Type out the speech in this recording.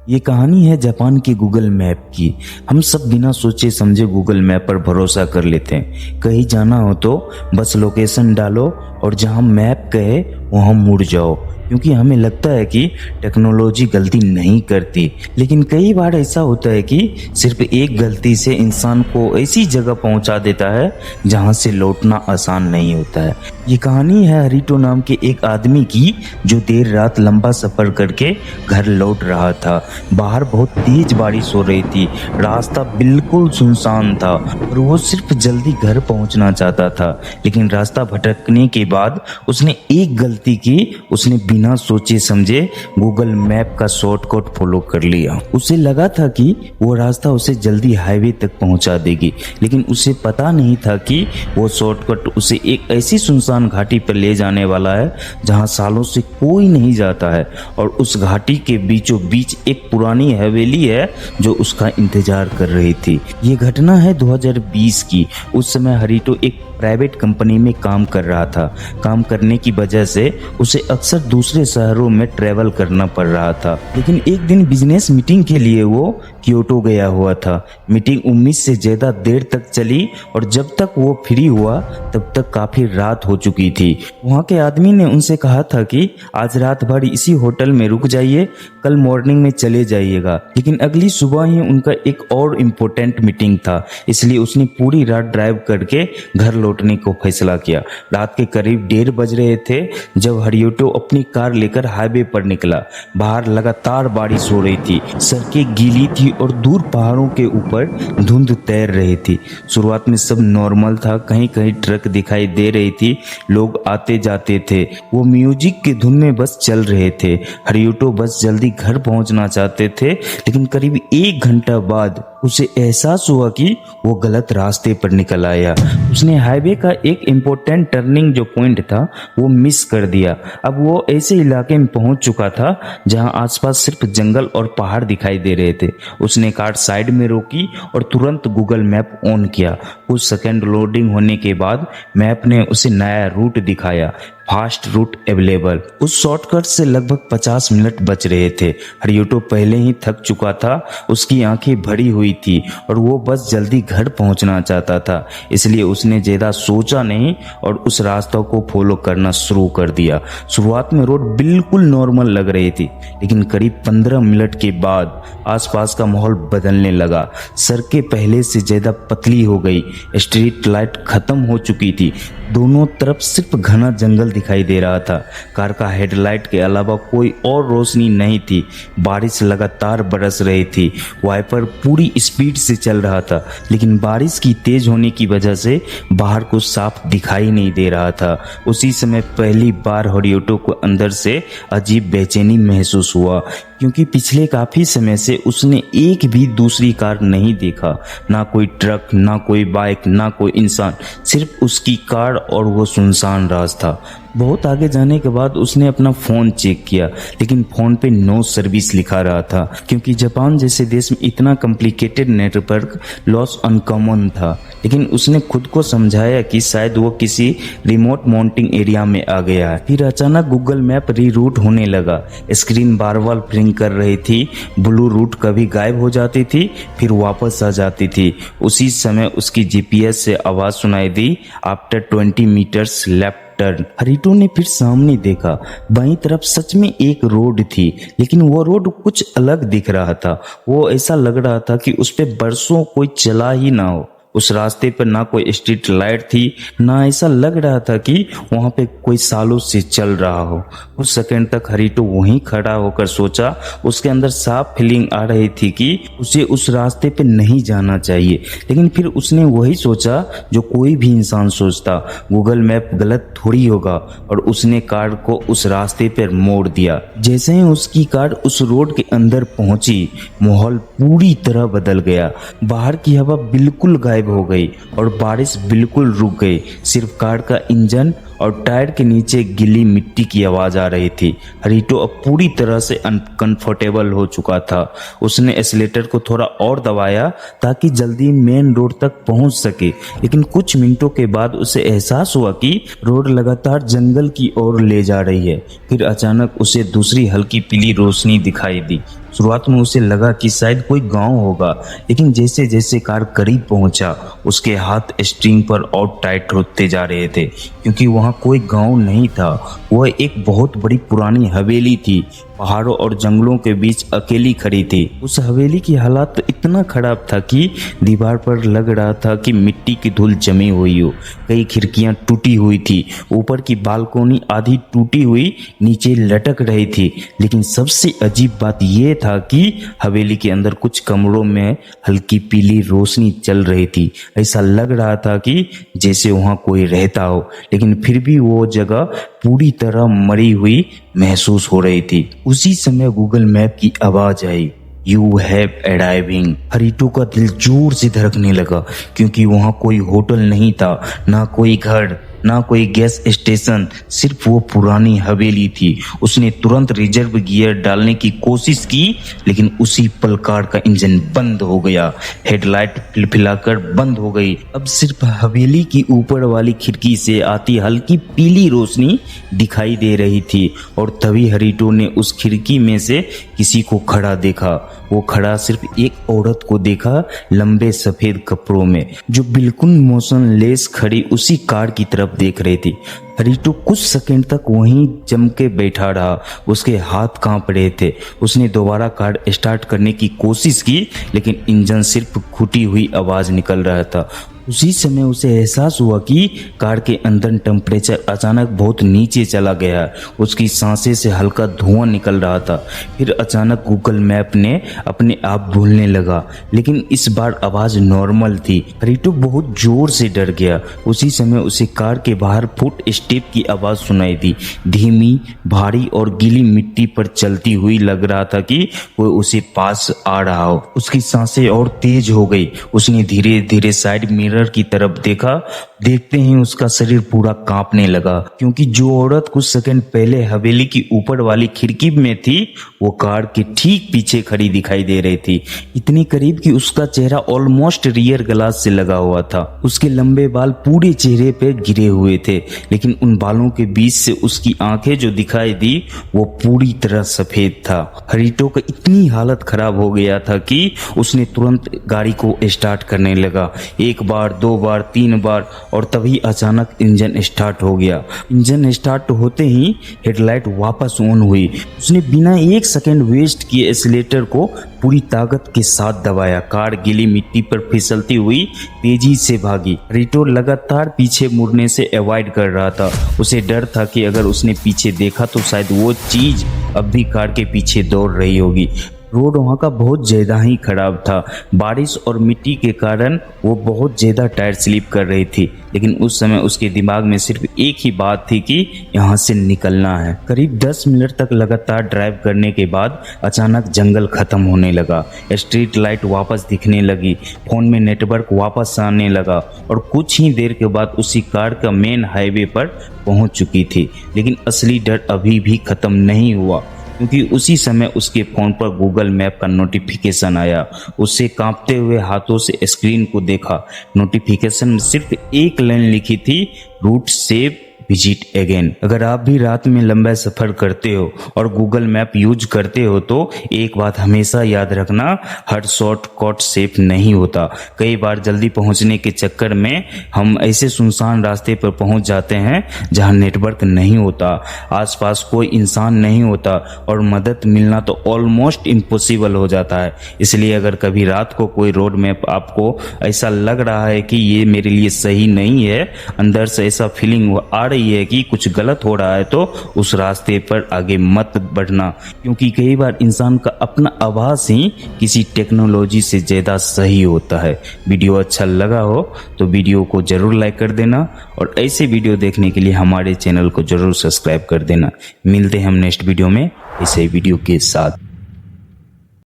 ये कहानी है जापान के गूगल मैप की। हम सब बिना सोचे समझे गूगल मैप पर भरोसा कर लेते हैं। कहीं जाना हो तो बस लोकेशन डालो और जहां मैप कहे वहां मुड़ जाओ, क्योंकि हमें लगता है कि टेक्नोलॉजी गलती नहीं करती। लेकिन कई बार ऐसा होता है कि सिर्फ एक गलती से इंसान को ऐसी जगह पहुंचा देता है जहां से लौटना आसान नहीं होता है। ये कहानी है हरिटो नाम के एक आदमी की, जो देर रात लंबा सफर करके घर लौट रहा था। बाहर बहुत तेज बारिश हो रही थी, रास्ता बिल्कुल सुनसान था और वो सिर्फ जल्दी घर पहुंचना चाहता था। लेकिन रास्ता भटकने के बाद उसने एक गलती की। उसने बिना सोचे समझे गूगल मैप का शॉर्टकट फॉलो कर लिया। उसे लगा था कि वो रास्ता उसे जल्दी हाईवे तक पहुंचा देगी, लेकिन उसे पता नहीं था कि वो शॉर्टकट उसे एक ऐसी सुनसान घाटी पर ले जाने वाला है जहां सालों से कोई नहीं जाता है, और उस घाटी के बीचों बीच एक पुरानी हवेली है जो उसका इंतजार कर रही थी। ये घटना है 2020 की। उस समय हरिटो एक प्राइवेट कंपनी में काम कर रहा था। काम करने की वजह से उसे अक्सर दूसरे शहरों में ट्रैवल करना पड़ रहा था। लेकिन एक दिन बिजनेस मीटिंग के लिए वो क्योटो गया हुआ था। मीटिंग उम्मीद से ज्यादा देर तक चली और जब तक वो फ्री हुआ तब तक काफी रात हो चुकी थी। वहाँ के आदमी ने उनसे कहा था कि आज रात भर इसी होटल में रुक जाइए, कल मॉर्निंग में चले जाइएगा। लेकिन अगली सुबह ही उनका एक और इम्पोर्टेंट मीटिंग था, इसलिए उसने पूरी रात ड्राइव करके घर लौटने को फैसला किया। रात के करीब 1:30 बज रहे थे जब हरियोटो अपनी कार लेकर हाईवे पर निकला। बाहर लगातार बारिश हो रही थी, सड़कें गीली थी और दूर पहाड़ों के ऊपर धुंध तैर रही थी। शुरुआत में सब नॉर्मल था, कहीं कहीं ट्रक दिखाई दे रही थी, लोग आते जाते थे। वो म्यूजिक की धुन में बस चल रहे थे। हरियोटो बस जल्दी घर पहुंचना चाहते थे, लेकिन करीब 1 घंटा बाद उसे एहसास हुआ कि वो गलत रास्ते पर निकल आया। उसने हाईवे का एक इम्पोर्टेंट टर्निंग जो पॉइंट था वो मिस कर दिया। अब वो ऐसे इलाके में पहुंच चुका था जहां आसपास सिर्फ जंगल और पहाड़ दिखाई दे रहे थे। उसने कार साइड में रोकी और तुरंत गूगल मैप ऑन किया। कुछ सेकंड लोडिंग होने के बाद मैप ने उसे नया रूट दिखाया, फास्ट रूट अवेलेबल। उस शॉर्टकट से लगभग 50 मिनट बच रहे थे। हरियोटो पहले ही थक चुका था, उसकी आंखें भरी हुई थी और वो बस जल्दी घर पहुंचना चाहता था। इसलिए उसने ज्यादा सोचा नहीं और उस रास्ते को फॉलो करना शुरू कर दिया। शुरुआत में रोड बिल्कुल नॉर्मल लग रही थी, लेकिन करीब 15 मिनट के बाद आसपास का माहौल बदलने लगा। सड़कें पहले से ज्यादा पतली हो गई, स्ट्रीट लाइट खत्म हो चुकी थी, दोनों तरफ सिर्फ घना जंगल दिखाई दे रहा था। कार का हेडलाइट के अलावा कोई और रोशनी नहीं थी। बारिश लगातार बरस रही थी, वाइपर पूरी स्पीड से चल रहा था, लेकिन बारिश की तेज होने की वजह से बाहर कुछ साफ दिखाई नहीं दे रहा था। उसी समय पहली बार हरियोटो को अंदर से अजीब बेचैनी महसूस हुआ, क्योंकि पिछले काफी समय से उसने एक भी दूसरी कार नहीं देखा। ना कोई ट्रक, ना कोई बाइक, ना कोई इंसान, सिर्फ उसकी कार और वो सुनसान रास्ता। बहुत आगे जाने के बाद उसने अपना फोन चेक किया, लेकिन फोन पे नो सर्विस लिखा रहा था, क्योंकि जापान जैसे देश में इतना कॉम्प्लिकेटेड नेटवर्क लॉस अनकॉमन था। लेकिन उसने खुद को समझाया कि शायद वो किसी रिमोट माउंटिंग एरिया में आ गया है। फिर अचानक गूगल मैप रीरूट होने लगा। स्क्रीन बार बार ब्लिंक कर रही थी, ब्लू रूट कभी गायब हो जाती थी फिर वापस आ जाती थी। उसी समय उसकी जीपीएस से आवाज सुनाई दी, आफ्टर 20 मीटर्स लेफ्ट टर्न। हरिटो ने फिर सामने देखा। बाईं तरफ सच में एक रोड थी, लेकिन वो रोड कुछ अलग दिख रहा था। वो ऐसा लग रहा था कि उस पे बरसों कोई चला ही ना हो। उस रास्ते पर ना कोई स्ट्रीट लाइट थी, ना ऐसा लग रहा था कि वहां पे कोई सालों से चल रहा हो। कुछ सेकंड तक हरिटो वहीं खड़ा होकर सोचा। उसके अंदर साफ फीलिंग आ रही थी कि उसे उस रास्ते पे नहीं जाना चाहिए, लेकिन फिर उसने वही सोचा जो कोई भी इंसान सोचता, गूगल मैप गलत थोड़ी होगा, और उसने कार को उस रास्ते पर मोड़ दिया। जैसे ही उसकी कार उस रोड के अंदर पहुंची, माहौल पूरी तरह बदल गया। बाहर की हवा बिल्कुल गायब हो गई और बारिश बिल्कुल रुक गई। सिर्फ कार का इंजन और टायर के नीचे गीली मिट्टी की आवाज आ रही थी। हरिटो अब पूरी तरह से अनकंफर्टेबल हो चुका था। उसने एक्सीलेटर को थोड़ा और दबाया ताकि जल्दी मेन रोड तक पहुंच सके, लेकिन कुछ मिनटों के बाद उसे एहसास हुआ कि रोड लगातार जंगल की ओर ले जा रही है। फिर अचानक उसे दूसरी हल्की पीली रोशनी दिखाई दी। शुरुआत में उसे लगा कि शायद कोई गांव होगा, लेकिन जैसे जैसे कार करीब पहुंचा उसके हाथ स्टीयरिंग पर और टाइट होते जा रहे थे, क्योंकि वहां कोई गांव नहीं था। वह एक बहुत बड़ी पुरानी हवेली थी, पहाड़ों और जंगलों के बीच अकेली खड़ी थी। उस हवेली की हालत इतना खराब था कि दीवार पर लग रहा था कि मिट्टी की धूल जमी हुई हो। कई खिड़कियां टूटी हुई थी, ऊपर की बालकोनी आधी टूटी हुई नीचे लटक रही थी। लेकिन सबसे अजीब बात यह था कि हवेली के अंदर कुछ कमरों में हल्की पीली रोशनी चल रही थी। ऐसा लग रहा था कि जैसे वहां कोई रहता हो, लेकिन फिर भी वो जगह पूरी तरह मरी हुई महसूस हो रही थी। उसी समय गूगल मैप की आवाज आई, यू हैव अराइविंग। हरिटो का दिल जोर से धड़कने लगा, क्योंकि वहां कोई होटल नहीं था, ना कोई घर, ना कोई गैस स्टेशन, सिर्फ वो पुरानी हवेली थी। उसने तुरंत रिजर्व गियर डालने की कोशिश की, लेकिन उसी पल कार का इंजन बंद हो गया। हेडलाइट फिलफिलाकर बंद हो गई। अब सिर्फ हवेली की ऊपर वाली खिड़की से आती हल्की पीली रोशनी दिखाई दे रही थी, और तभी हरिटो ने उस खिड़की में से किसी को खड़ा देखा। वो खड़ा सिर्फ एक औरत को देखा, लंबे सफेद कपड़ों में, जो बिल्कुल मोशनलेस खड़ी उसी कार की तरफ देख रही थी। हरिटो कुछ सेकंड तक वहीं जम के बैठा रहा, उसके हाथ कांप रहे थे। उसने दोबारा कार स्टार्ट करने की कोशिश की, लेकिन इंजन सिर्फ घुटी हुई आवाज निकल रहा था। उसी समय उसे एहसास हुआ कि कार के अंदर टेम्परेचर अचानक बहुत नीचे चला गया। उसकी सांसें से हल्का धुआं निकल रहा था। फिर अचानक गूगल मैप ने अपने आप बोलने लगा, लेकिन इस बार आवाज नॉर्मल थी। हरिटो बहुत जोर से डर गया। उसी समय उसे कार के बाहर फुट स्टेप की आवाज सुनाई दी, धीमी, भारी और गीली मिट्टी पर चलती हुई। लग रहा था कि कोई उसे पास आ रहा हो। उसकी सांसें और तेज हो गई। उसने धीरे धीरे साइड मिरर की तरफ देखा। देखते ही उसका शरीर पूरा कांपने लगा, क्योंकि जो औरत कुछ सेकंड पहले हवेली की ऊपर वाली खिड़की में थी, वो कार के ठीक पीछे खड़ी दिखाई दे रही थी। इतनी करीब कि उसका चेहरा ऑलमोस्ट रियर ग्लास से लगा हुआ था। उसके लंबे बाल पूरे चेहरे पे गिरे हुए थे, लेकिन उन बालों के बीच से उसकी आंखें जो दिखाई दी वो पूरी तरह सफेद था। हरिटो का इतनी हालत खराब हो गया था कि उसने तुरंत गाड़ी को स्टार्ट करने लगा। एक बार, दो बार, तीन बार, और तभी अचानक इंजन स्टार्ट हो गया। इंजन स्टार्ट होते ही हेडलाइट वापस ऑन हुई। उसने बिना एक सेकंड वेस्ट किए एक्सीलेटर को पूरी ताकत के साथ दबाया। कार गीली मिट्टी पर फिसलती हुई तेजी से भागी। हरिटो लगातार पीछे मुड़ने से अवॉइड कर रहा था। उसे डर था कि अगर उसने पीछे देखा तो शायद वो चीज अब भी कार के पीछे दौड़ रही होगी। रोड वहाँ का बहुत ज़्यादा ही खराब था। बारिश और मिट्टी के कारण वो बहुत ज़्यादा टायर स्लिप कर रही थी, लेकिन उस समय उसके दिमाग में सिर्फ एक ही बात थी कि यहाँ से निकलना है। करीब 10 मिनट तक लगातार ड्राइव करने के बाद अचानक जंगल खत्म होने लगा। स्ट्रीट लाइट वापस दिखने लगी, फोन में नेटवर्क वापस आने लगा, और कुछ ही देर के बाद उसी कार का मेन हाईवे पर पहुँच चुकी थी। लेकिन असली डर अभी भी खत्म नहीं हुआ, क्योंकि उसी समय उसके फोन पर गूगल मैप का नोटिफिकेशन आया। उससे कांपते हुए हाथों से स्क्रीन को देखा। नोटिफिकेशन में सिर्फ एक लाइन लिखी थी, रूट सेव विजिट अगेन। अगर आप भी रात में लंबा सफर करते हो और गूगल मैप यूज करते हो तो एक बात हमेशा याद रखना, हर शॉर्टकट सेफ नहीं होता। कई बार जल्दी पहुंचने के चक्कर में हम ऐसे सुनसान रास्ते पर पहुंच जाते हैं जहां नेटवर्क नहीं होता, आसपास कोई इंसान नहीं होता, और मदद मिलना तो ऑलमोस्ट इम्पॉसिबल हो जाता है। इसलिए अगर कभी रात को कोई रोड मैप आपको ऐसा लग रहा है कि ये मेरे लिए सही नहीं है, अंदर से ऐसा फीलिंग आ रही है कि कुछ गलत हो रहा है, तो उस रास्ते पर आगे मत बढ़ना, क्योंकि कई बार इंसान का अपना आवाज ही किसी टेक्नोलॉजी से ज्यादा सही होता है। वीडियो अच्छा लगा हो तो वीडियो को जरूर लाइक कर देना, और ऐसे वीडियो देखने के लिए हमारे चैनल को जरूर सब्सक्राइब कर देना। मिलते हैं हम नेक्स्ट वीडियो में ऐसे वीडियो के साथ।